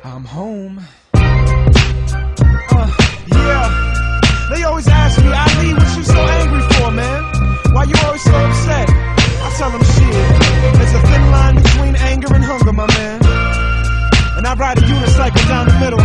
I'm home. Yeah. They always ask me, Ali, what you so angry for, man? Why you always so upset? I tell them shit. There's a thin line between anger and hunger, my man. And I ride a unicycle down the middle.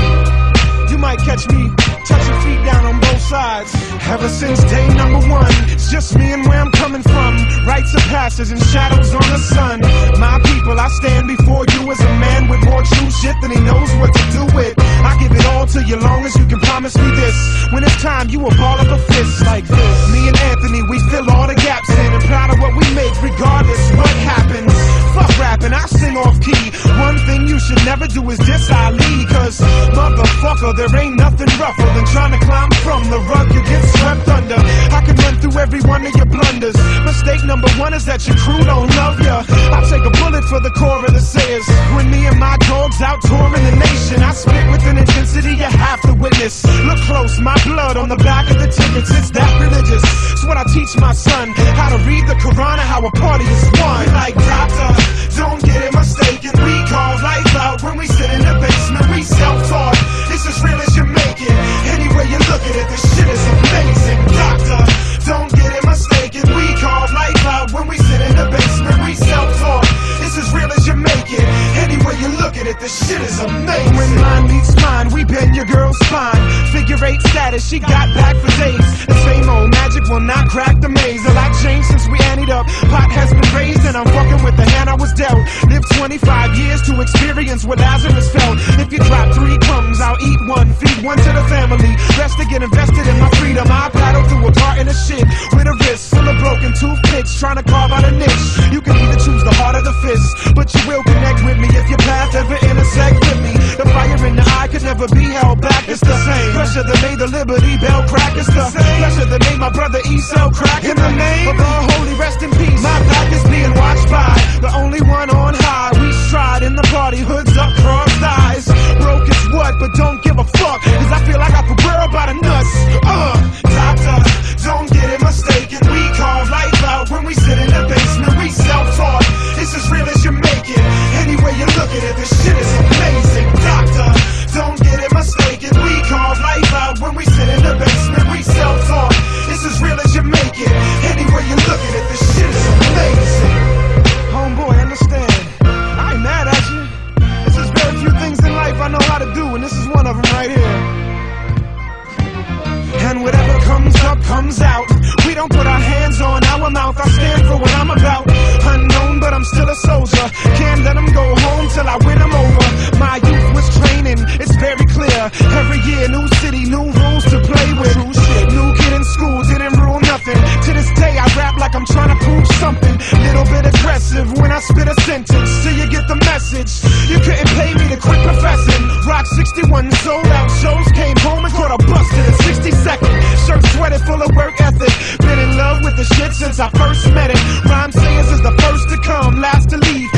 You might catch me touching feet down on both sides. Ever since day number one, it's just me and where I'm coming from. Rites of passage and shadows on the sun. My people, I stand before you as a man with more true shit than he knows what to do with. I give it all to you long as you can promise me this. When it's time, you will ball up a fist like this. Me and Anthony, we fill all the gaps in and proud of what we make regardless what happens. Fuck rapping, I sing off key. One thing you should never do is diss Ali, cause motherfucker, there ain't nothing rougher than trying to climb from the rug you get swept under. I can run through every one of your blunders. Mistake number one is that your crew don't love ya. I'll take a bullet for the core of the sayers. When me and my dogs out touring the nation, I spit with an intensity you have to witness. Look close, my blood on the back of the tickets, it's that religious. It's what I teach my son, how to read the Quran and how a party is won. Like doctor, don't get it mistaken, we carve life out when we sit in the basement, we self-taught. It's as real as you make it. Any way you look at it, this shit is amazing. Doctor, don't get it mistaken, we carve life out when we sit in the basement, we self-taught. It's as real as you make it. Any way you look at it, this shit is amazing. When mine meets mine, we bend your girl's spine. Figure 8 status, she got back for days. The same old magic will not crack the maze. A lot changed since we anteed up. Pot has been raised and I'm fucking with the hand I was dealt. Lived 25 years to experience what Lazarus felt. If you drop 3 crumbs, I'll eat 1, feed 1 to the family. Rest to get invested in my freedom. I paddle through a carton of shit with a wrist full of broken toothpicks, trying to carve out a niche. You can either choose the heart or the fist, but you will connect with me if your path ever intersect with me. The fire in the eye could never be held back. It's the same pressure that made the Liberty Bell crack. It's the same pressure that made my brother E sell crack. In the name of our holy rest in peace, my back is being watched by the only one on high. We stride in the party, hoods up, crossed eyes. Broke is what, but don't give a fuck, cause I feel like I could world by the nuts. Doctor, don't get it mistaken, we carve life out when we sit in the basement, we self-taught. It's as real as you make it. Any way you look at it, this shit is amazing. Doctor, don't get it mistaken, we carve life out when we sit in the basement, we self-taught. It's as real as you make it. Any way you look at it, this shit is amazing. Homeboy, understand, I ain't mad at you. There's just very few things in life I know how to do, and this is one of them right here. And whatever comes up, comes out. We don't put our hands on our mouth. I stand for what I'm about. Unknown, but I'm still a soldier. Can't let them go home till I win them over. My youth was training, it's very clear. Every year, new city, new rules to play with. New kid in school, didn't rule nothing. To this day, I rap like I'm trying to prove something. Little bit aggressive when I spit a sentence, so you get the message. You couldn't pay me to quit professing. Rock 61 sold out shows, came home and caught a bust in a 60 seconds. Shirt sweated full of work ethic. Been in love with the shit since I first met it. Rhyme sayers is the first to come, last to leave.